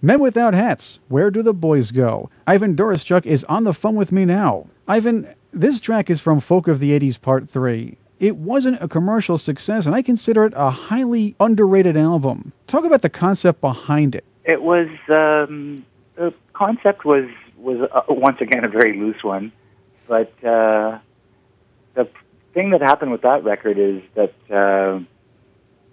Men Without Hats, Where Do the Boys Go? Ivan Doroschuk is on the phone with me now. Ivan, this track is from Folk of the 80s Part 3. It wasn't a commercial success, and I consider it a highly underrated album. Talk about the concept behind it. It was, the concept was once again a very loose one, but the thing that happened with that record is that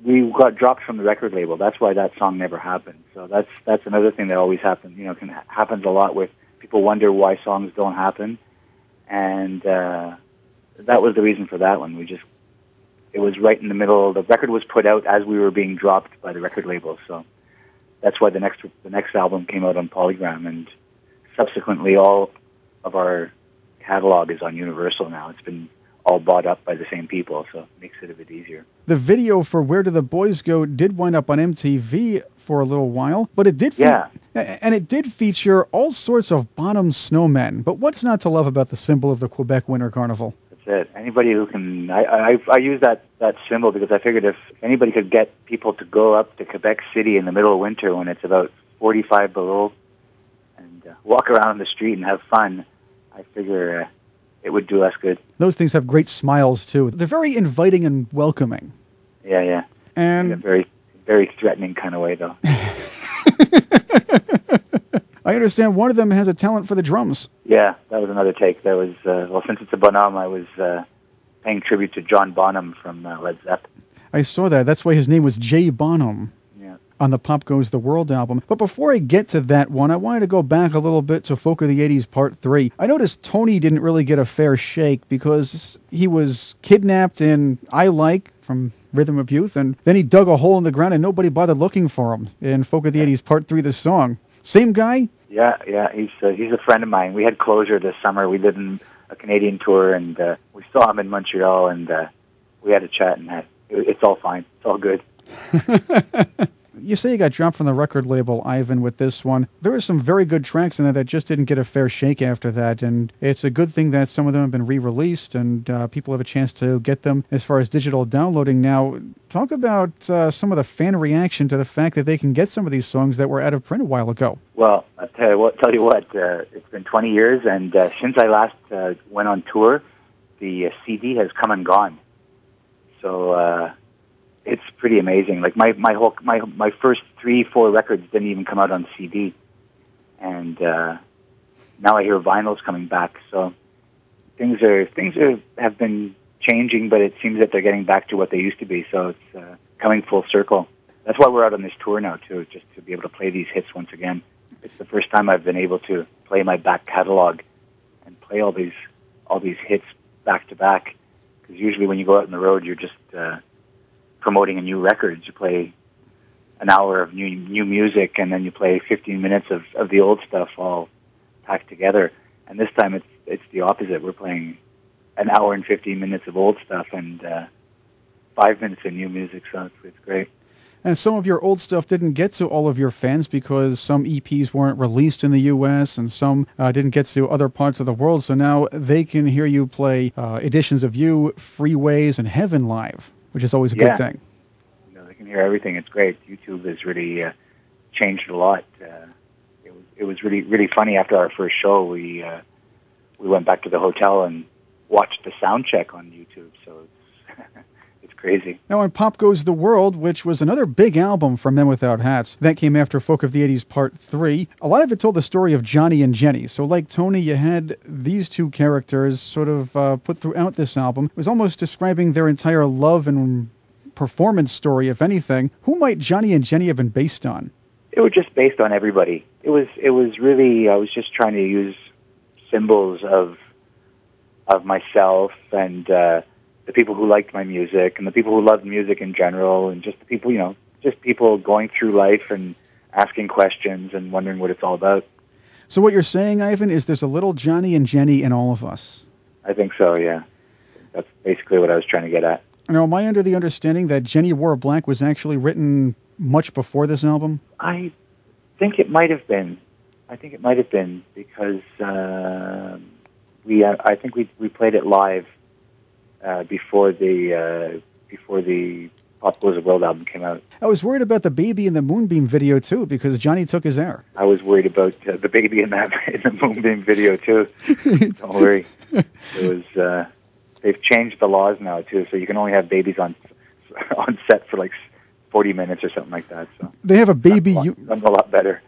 we got dropped from the record label. That's why that song never happened. So that's another thing that always happens. You know, happens a lot with people wonder why songs don't happen, and that was the reason for that one. It was right in the middle. The record was put out as we were being dropped by the record label. So that's why the next album came out on Polygram, and subsequently all of our catalog is on Universal now. It's been all bought up by the same people, so it makes it a bit easier. The video for Where Do the Boys Go did wind up on MTV for a little while, but it did and it did feature all sorts of bottom snowmen. But what's not to love about the symbol of the Quebec Winter Carnival? That's it. Anybody who can... I use that symbol because I figured if anybody could get people to go up to Quebec City in the middle of winter when it's about 45 below and walk around the street and have fun, I figure... it would do us good. Those things have great smiles, too. They're very inviting and welcoming. Yeah. And in a very, very threatening kind of way, though. I understand one of them has a talent for the drums. Yeah, that was another take. That was, since it's a Bonhomme, I was paying tribute to John Bonham from Led Zeppelin. I saw that. That's why his name was Jay Bonham. On the Pop Goes the World album. But before I get to that one, I wanted to go back a little bit to Folk of the 80s Part 3. I noticed Tony didn't really get a fair shake because he was kidnapped in I Like from Rhythm of Youth, and then he dug a hole in the ground and nobody bothered looking for him in Folk of the 80s Part 3, the song. Same guy? Yeah, he's a friend of mine. We had closure this summer. We did a Canadian tour, and we saw him in Montreal, and we had a chat, and it's all fine. It's all good. You say you got dropped from the record label, Ivan, with this one. There were some very good tracks in there that just didn't get a fair shake after that, and it's a good thing that some of them have been re-released and people have a chance to get them as far as digital downloading now. Talk about some of the fan reaction to the fact that they can get some of these songs that were out of print a while ago. Well, I'll tell you what, it's been 20 years, and since I last went on tour, the CD has come and gone. So... it's pretty amazing. Like my first 3-4 records didn't even come out on CD, and now I hear vinyl's coming back. So things have been changing, but it seems that they're getting back to what they used to be. So it's coming full circle. That's why we're out on this tour now too, just to be able to play these hits once again. It's the first time I've been able to play my back catalog and play all these hits back to back. Because usually when you go out on the road, you're just promoting a new record. You play an hour of new music, and then you play 15 minutes of the old stuff all packed together. And this time it's the opposite. We're playing an hour and 15 minutes of old stuff and 5 minutes of new music, so it's great. And some of your old stuff didn't get to all of your fans because some EPs weren't released in the U.S. and some didn't get to other parts of the world, so now they can hear you play editions of You, Freeways, and Heaven live, which is always a good thing. You know, they can hear everything. It's great. YouTube has really changed a lot. It was really funny. After our first show, we went back to the hotel and watched the sound check on YouTube. So it's crazy. Now, on Pop Goes the World, which was another big album from Men Without Hats, that came after Folk of the 80s Part 3. A lot of it told the story of Johnny and Jenny. So like Tony, you had these two characters sort of put throughout this album. It was almost describing their entire love and performance story, if anything. Who might Johnny and Jenny have been based on? It was just based on everybody. It was really, I was just trying to use symbols of myself and the people who liked my music and the people who loved music in general, and just the people, just people going through life and asking questions and wondering what it's all about. So what you're saying, Ivan, is there's a little Johnny and Jenny in all of us? I think so, yeah. That's basically what I was trying to get at. Now, am I under the understanding that Jenny Wore Black was actually written much before this album? I think it might have been. Because I think we played it live before the Pop Goes the World album came out. I was worried about the Baby in the Moonbeam video, too, because Johnny took his air. I was worried about the baby in the Moonbeam video, too. Don't worry. It was, they've changed the laws now, too, so you can only have babies on set for like 40 minutes or something like that. So they have a baby... I'm a lot better.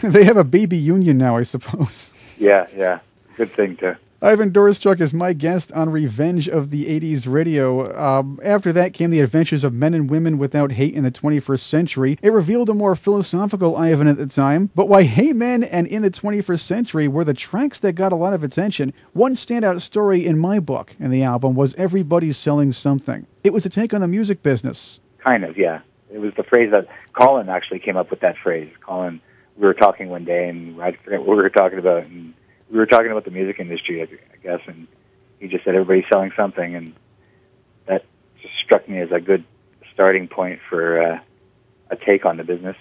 They have a baby union now, I suppose. Yeah. Good thing, too. Ivan Doroschuk is my guest on Revenge of the 80s radio. After that came The Adventures of Men and Women Without Hate in the 21st Century. It revealed a more philosophical Ivan at the time, but why Hey Men and In the 21st Century were the tracks that got a lot of attention. One standout story in my book in the album was Everybody's Selling Something. It was a take on the music business. Kind of, yeah. It was the phrase that Colin actually came up with that phrase. Colin, we were talking one day, and I forget what we were talking about, and we were talking about the music industry, I guess, and he just said everybody's selling something, and that just struck me as a good starting point for a take on the business.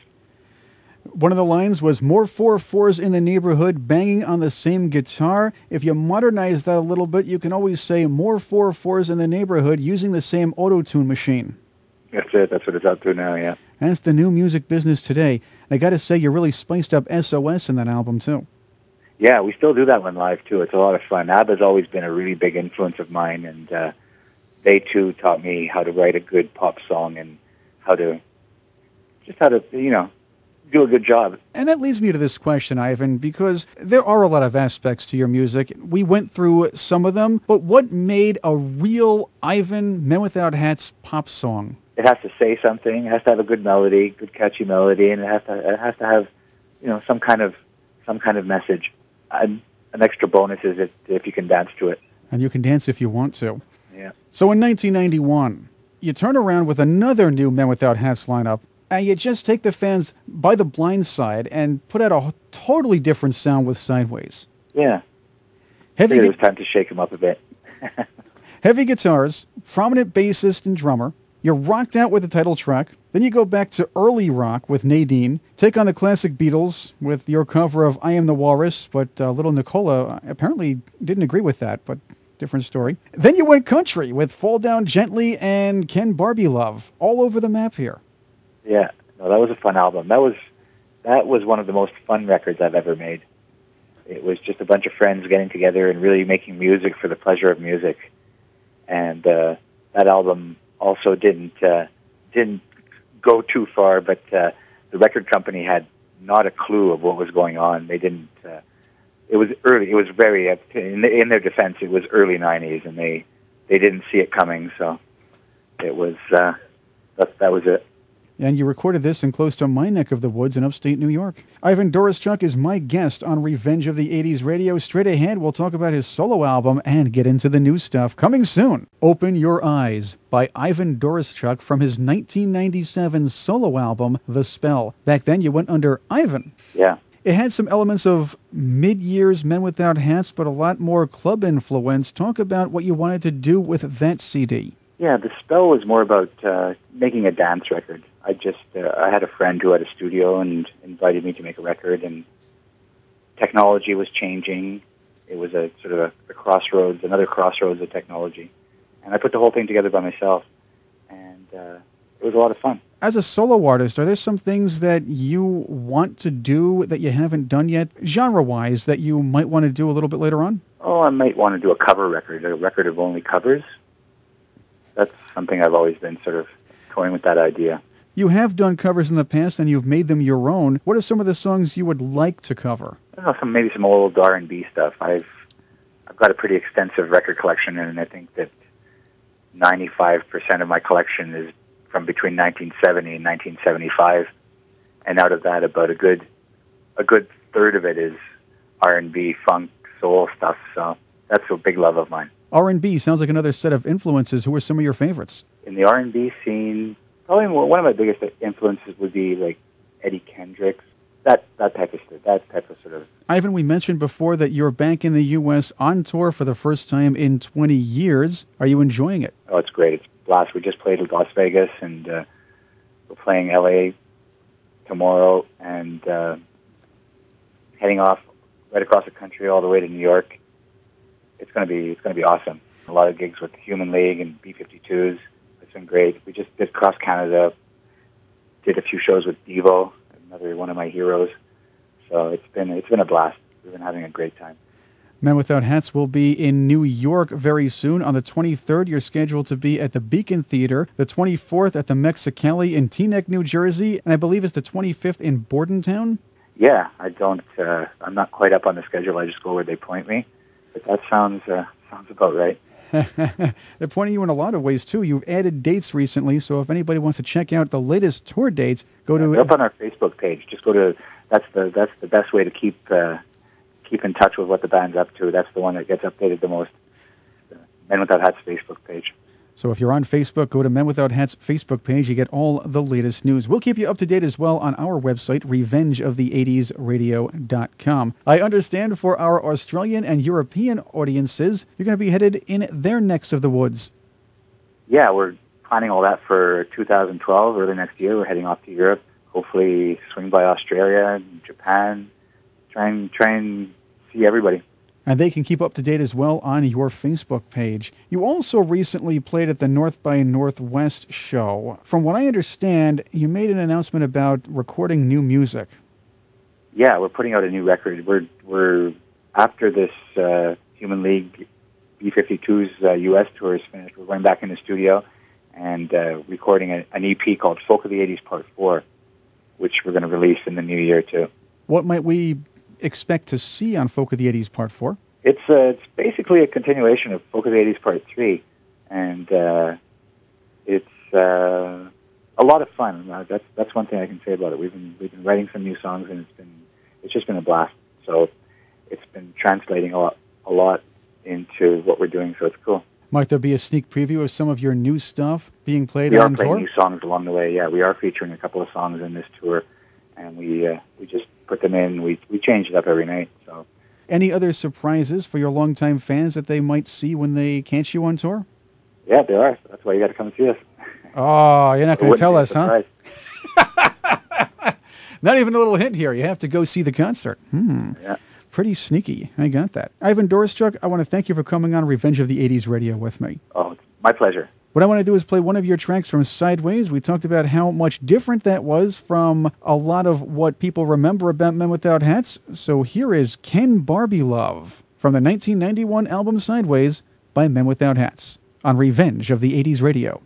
One of the lines was, more 4/4s in the neighborhood banging on the same guitar. If you modernize that a little bit, you can always say more 4/4s in the neighborhood using the same auto-tune machine. That's it. That's what it's up to now, yeah. That's the new music business today. And I got to say, you really spiced up SOS in that album, too. Yeah, we still do that one live, too. It's a lot of fun. ABBA's always been a really big influence of mine, and they, too, taught me how to write a good pop song and how to, do a good job. And that leads me to this question, Ivan, because there are a lot of aspects to your music. We went through some of them, but what made a real Ivan Men Without Hats pop song? It has to say something. It has to have a good melody, good catchy melody, and it has to have, some kind of message. An extra bonus is if you can dance to it. And you can dance if you want to. Yeah. So in 1991, you turn around with another new Men Without Hats lineup, and you just take the fans by the blind side and put out a totally different sound with Sideways. Yeah. It was time to shake them up a bit. Heavy guitars, prominent bassist and drummer. You're rocked out with the title track. Then you go back to early rock with Nadine. Take on the classic Beatles with your cover of I Am The Walrus, but little Nicola apparently didn't agree with that, but different story. Then you went country with Fall Down Gently and Ken Barbie Love. All over the map here. Yeah, no, that was a fun album. That was one of the most fun records I've ever made. It was just a bunch of friends getting together and really making music for the pleasure of music. And that album also didn't go too far, but the record company had not a clue of what was going on. They didn't. It was early. It was very. In their defense, it was early '90s, and they didn't see it coming. So it was. That was it. And you recorded this in close to my neck of the woods in upstate New York. Ivan Doroschuk is my guest on Revenge of the 80s radio. Straight ahead, we'll talk about his solo album and get into the new stuff. Coming soon, Open Your Eyes by Ivan Doroschuk from his 1997 solo album, The Spell. Back then, you went under Ivan. Yeah. It had some elements of mid-years Men Without Hats, but a lot more club influence. Talk about what you wanted to do with that CD. Yeah, The Spell was more about making a dance record. I had a friend who had a studio and invited me to make a record, and technology was changing. It was a sort of a crossroads, another crossroads of technology. And I put the whole thing together by myself, and it was a lot of fun. As a solo artist, are there some things that you want to do that you haven't done yet, genre-wise, that you might want to do a little bit later on? Oh, I might want to do a cover record, a record of only covers. That's something I've always been sort of toying with that idea. You have done covers in the past, and you've made them your own. What are some of the songs you would like to cover? I don't know, maybe some old R&B stuff. I've got a pretty extensive record collection, and I think that 95% of my collection is from between 1970 and 1975. And out of that, about a good third of it is R&B, funk, soul stuff. So that's a big love of mine. R&B sounds like another set of influences. Who are some of your favorites? In the R&B scene, probably one of my biggest influences would be like Eddie Kendricks, that type of sort of. Ivan, we mentioned before that you're back in the U.S. on tour for the first time in 20 years. Are you enjoying it? Oh, it's great. It's a blast. We just played at Las Vegas, and we're playing L.A. tomorrow, and heading off right across the country all the way to New York. It's going to be awesome. A lot of gigs with Human League and B-52s. been great. We just did cross Canada, did a few shows with Devo, another one of my heroes. So it's been a blast. We've been having a great time. Men Without Hats will be in New York very soon. On the 23rd, you're scheduled to be at the Beacon Theater, the 24th at the Mexicali in Teaneck, New Jersey, and I believe it's the 25th in Bordentown. Yeah, I'm not quite up on the schedule. I just go where they point me. But that sounds about right. They're pointing you in a lot of ways, too. You've added dates recently, so if anybody wants to check out the latest tour dates, go to... They're up on our Facebook page. Just go to... That's the best way to keep in touch with what the band's up to. That's the one that gets updated the most. The Men Without Hats Facebook page. So if you're on Facebook, go to Men Without Hats Facebook page. You get all the latest news. We'll keep you up to date as well on our website, revengeoftheeightiesradio.com. I understand for our Australian and European audiences, you're going to be headed in their necks of the woods. Yeah, we're planning all that for 2012, early next year. We're heading off to Europe. Hopefully swing by Australia, Japan, try and see everybody. And they can keep up to date as well on your Facebook page. You also recently played at the North by Northwest show. From what I understand, you made an announcement about recording new music. Yeah, we're putting out a new record. We're after this Human League B-52's U.S. tour is finished. We're going back in the studio and recording an EP called Folk of the 80s Part 4, which we're going to release in the new year too. What might we expect to see on Folk of the 80s Part 4? It's basically a continuation of Folk of the 80s Part 3, and it's a lot of fun. That's one thing I can say about it. We've been writing some new songs, and it's just been a blast. So it's been translating a lot into what we're doing, so it's cool. Might there be a sneak preview of some of your new stuff being played on tour? We are playing new songs along the way, yeah. We are featuring a couple of songs in this tour, and we just put them in. We change it up every night. So, any other surprises for your longtime fans that they might see when they catch you on tour? Yeah, there are. That's why you got to come see us. Oh, you're not going to tell us, huh? Not even a little hint here. You have to go see the concert. Yeah. Pretty sneaky. I got that. Ivan Doroschuk, I want to thank you for coming on Revenge of the 80s Radio with me. Oh, it's my pleasure. What I want to do is play one of your tracks from Sideways. We talked about how much different that was from a lot of what people remember about Men Without Hats. So here is Ken Barbie Love from the 1991 album Sideways by Men Without Hats on Revenge of the 80s Radio.